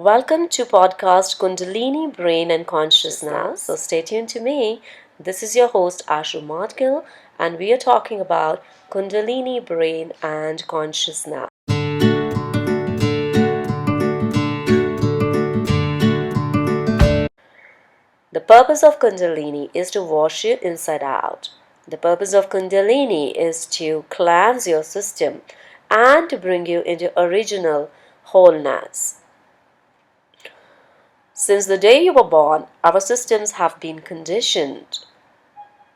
Welcome to podcast Kundalini Brain and Consciousness. So stay tuned to me. This is your host Ashoo, and we are talking about Kundalini Brain and Consciousness. The purpose of Kundalini is to wash you inside out. The purpose of Kundalini is to cleanse your system and to bring you into original wholeness. Since the day you were born, our systems have been conditioned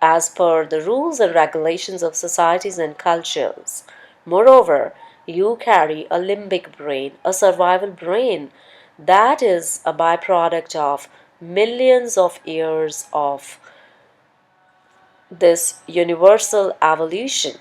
as per the rules and regulations of societies and cultures. Moreover, you carry a limbic brain, a survival brain that is a byproduct of millions of years of this universal evolution.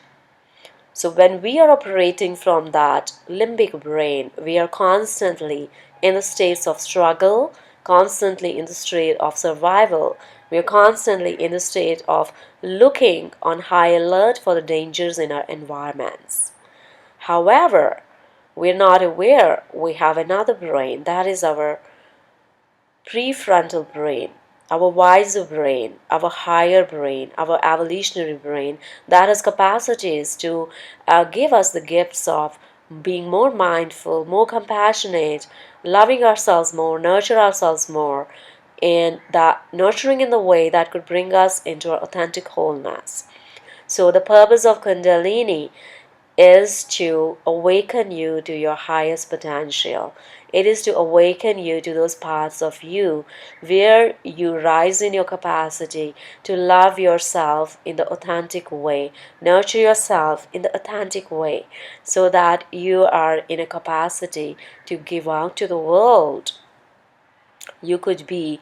So, when we are operating from that limbic brain, we are constantly in the states of struggle, constantly in the state of survival. We are constantly in the state of looking on high alert for the dangers in our environments. However, we're not aware we have another brain, that is our prefrontal brain, our wiser brain, our higher brain, our evolutionary brain that has capacities to give us the gifts of being more mindful, more compassionate, loving ourselves more, nurture ourselves more, and that nurturing in the way that could bring us into our authentic wholeness. So the purpose of Kundalini is to awaken you to your highest potential. It is to awaken you to those parts of you where you rise in your capacity to love yourself in the authentic way, nurture yourself in the authentic way, so that you are in a capacity to give out to the world. You could be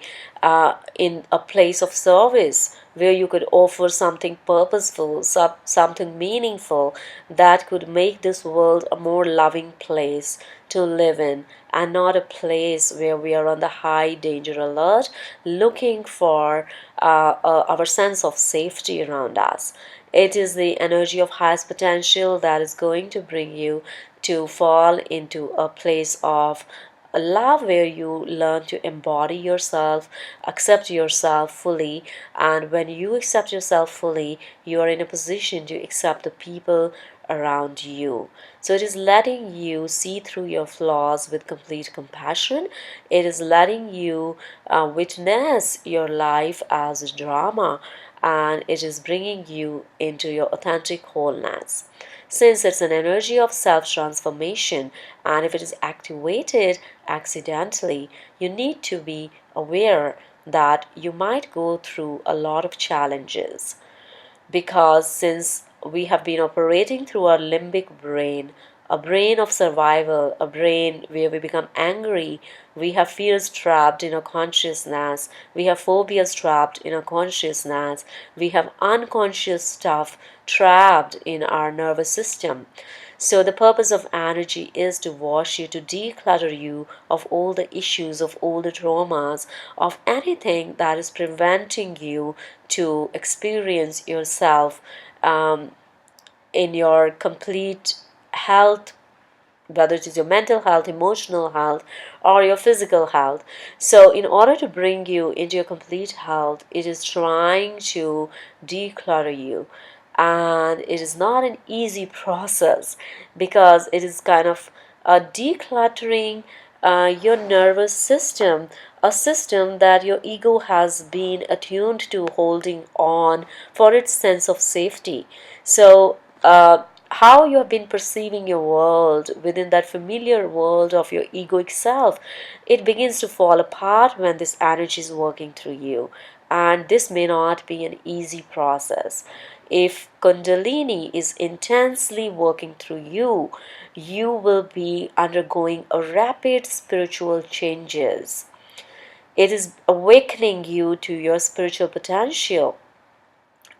in a place of service where you could offer something purposeful, something meaningful that could make this world a more loving place to live in, and not a place where we are on the high danger alert looking for our sense of safety around us. It is the energy of highest potential that is going to bring you to fall into a place of a love where you learn to embody yourself, accept yourself fully, and when you accept yourself fully, you are in a position to accept the people around you. So it is letting you see through your flaws with complete compassion. It is letting you witness your life as a drama, and it is bringing you into your authentic wholeness. Since it's an energy of self transformation, and if it is activated accidentally, you need to be aware that you might go through a lot of challenges, because since we have been operating through our limbic brain, a brain of survival, a brain where we become angry, we have fears trapped in our consciousness, we have phobias trapped in our consciousness, we have unconscious stuff trapped in our nervous system. So the purpose of energy is to wash you, to declutter you of all the issues, of all the traumas, of anything that is preventing you to experience yourself in your complete health, whether it is your mental health, emotional health, or your physical health. So, in order to bring you into your complete health, it is trying to declutter you. And it is not an easy process, because it is kind of decluttering your nervous system, a system that your ego has been attuned to holding on for its sense of safety. So, how you have been perceiving your world within that familiar world of your egoic self, it begins to fall apart when this energy is working through you. And this may not be an easy process. If Kundalini is intensely working through you, you will be undergoing a rapid spiritual changes. It is awakening you to your spiritual potential.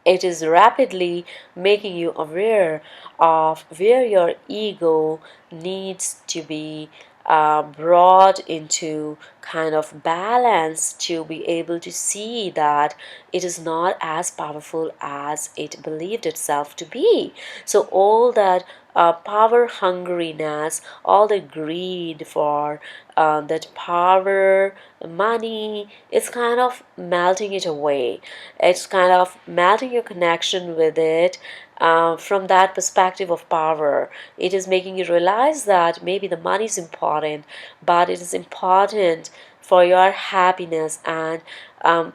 It is rapidly making you aware of where your ego needs to be brought into kind of balance to be able to see that it is not as powerful as it believed itself to be. So all that power hungriness, all the greed for that power, money, it's kind of melting it away. It's kind of melting your connection with it. From that perspective of power, it is making you realize that maybe the money is important, but it is important for your happiness, and um,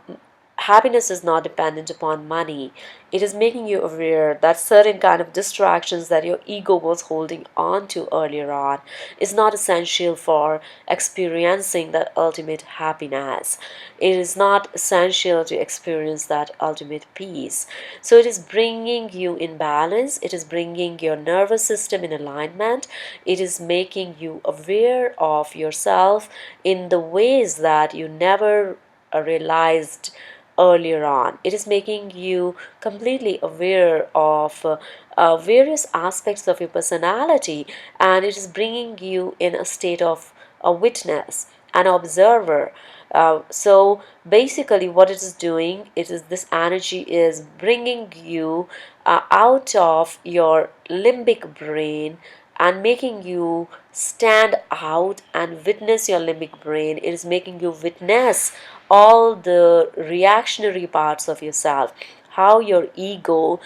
happiness is not dependent upon money. It is making you aware that certain kind of distractions that your ego was holding on to earlier on is not essential for experiencing that ultimate happiness. It is not essential to experience that ultimate peace. So it is bringing you in balance. It is bringing your nervous system in alignment. It is making you aware of yourself in the ways that you never realized earlier on. It is making you completely aware of various aspects of your personality, and it is bringing you in a state of a witness, an observer. So basically, what it is doing, it is this energy is bringing you out of your limbic brain and making you stand out and witness your limbic brain. It is making you witness all the reactionary parts of yourself, how your ego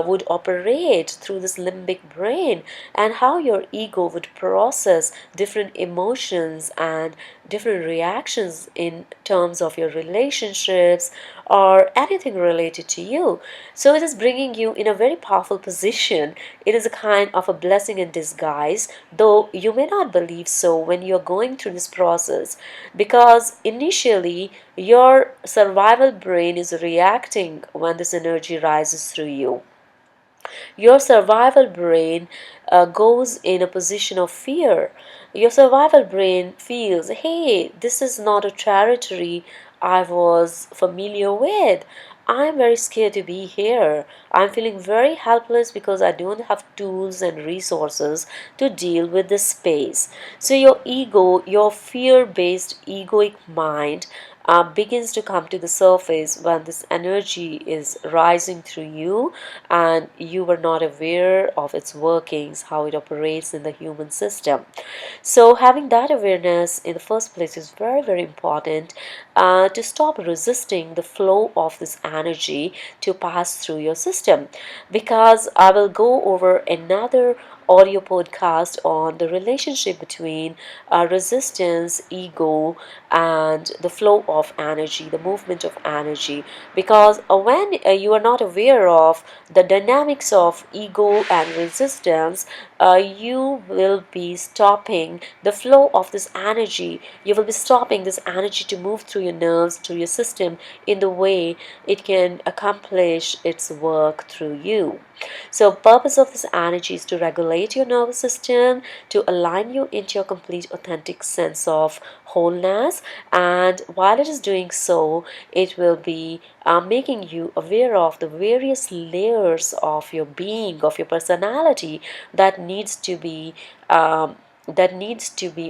would operate through this limbic brain, and how your ego would process different emotions and different reactions in terms of your relationships or anything related to you. So it is bringing you in a very powerful position. It is a kind of a blessing in disguise, though you may not believe so when you're going through this process, because initially your survival brain is reacting when this energy rises through you. Your survival brain goes in a position of fear. Your survival brain feels, hey, this is not a territory I was familiar with. I'm very scared to be here. I'm feeling very helpless because I don't have tools and resources to deal with this space. So, your ego, your fear based egoic mind, begins to come to the surface when this energy is rising through you and you were not aware of its workings, how it operates in the human system. So, having that awareness in the first place is very, very important to stop resisting the flow of this energy to pass through your system. Because I will go over another audio podcast on the relationship between resistance, ego, and the flow of energy, the movement of energy. Because when you are not aware of the dynamics of ego and resistance, you will be stopping the flow of this energy. You will be stopping this energy to move through your nerves, through your system, in the way it can accomplish its work through you. So, purpose of this energy is to regulate your nervous system, to align you into your complete authentic sense of wholeness, and while it is doing so, it will be making you aware of the various layers of your being, of your personality that needs to be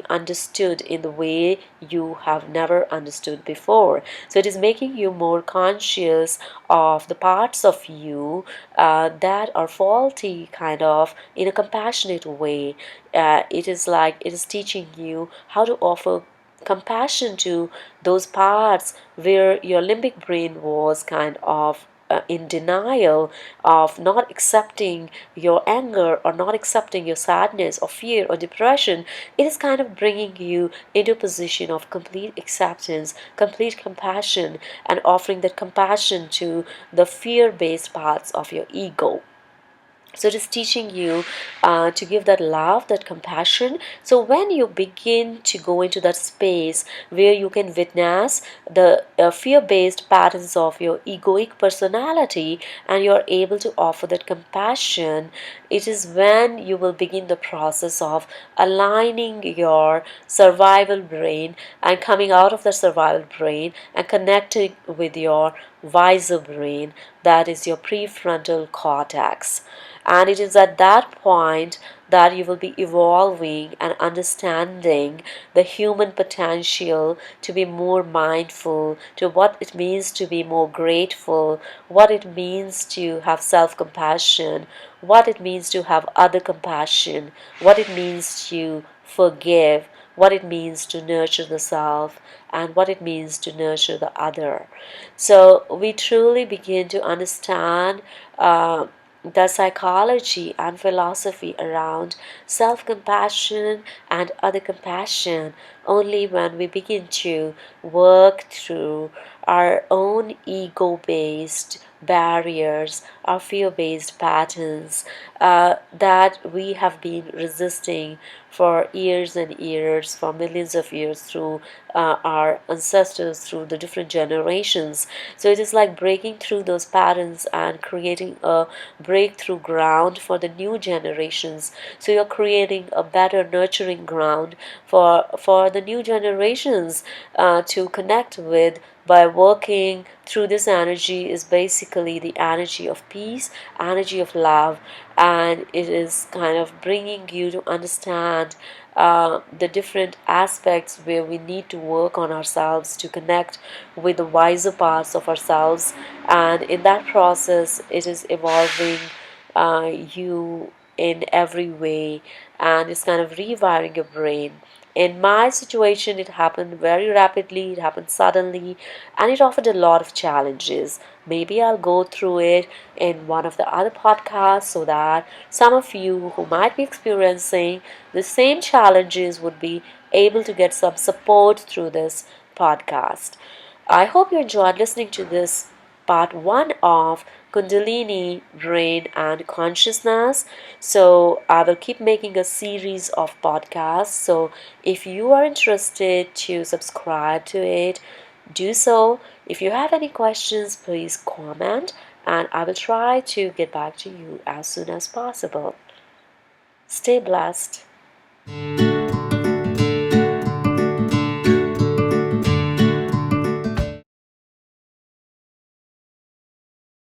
understood in the way you have never understood before. So it is making you more conscious of the parts of you that are faulty, kind of in a compassionate way. It is like it is teaching you how to offer compassion to those parts where your limbic brain was kind of in denial of not accepting your anger or not accepting your sadness or fear or depression. It is kind of bringing you into a position of complete acceptance, complete compassion, and offering that compassion to the fear based parts of your ego. So it is teaching you to give that love, that compassion. So when you begin to go into that space where you can witness the fear-based patterns of your egoic personality, and you're able to offer that compassion, it is when you will begin the process of aligning your survival brain and coming out of the survival brain and connecting with your wiser brain, that is your prefrontal cortex. And it is at that point that you will be evolving and understanding the human potential to be more mindful, to what it means to be more grateful, what it means to have self compassion, what it means to have other compassion, what it means to forgive, what it means to nurture the self, and what it means to nurture the other. So we truly begin to understand the psychology and philosophy around self compassion and other compassion only when we begin to work through our own ego based barriers, our fear based patterns that we have been resisting for years and years, for millions of years, through our ancestors, through the different generations. So it is like breaking through those patterns and creating a breakthrough ground for the new generations. So you're creating a better nurturing ground for the new generations to connect with by working through. This energy is basically the energy of peace, energy of love, and it is kind of bringing you to understand the different aspects where we need to work on ourselves to connect with the wiser parts of ourselves. And in that process, it is evolving you in every way, and it's kind of rewiring your brain. In my situation, it happened very rapidly, it happened suddenly, and it offered a lot of challenges. Maybe I'll go through it in one of the other podcasts so that some of you who might be experiencing the same challenges would be able to get some support through this podcast. I hope you enjoyed listening to this part one of Kundalini, Brain, and Consciousness. So, I will keep making a series of podcasts. So, if you are interested to subscribe to it, do so. If you have any questions, please comment, and I will try to get back to you as soon as possible. Stay blessed.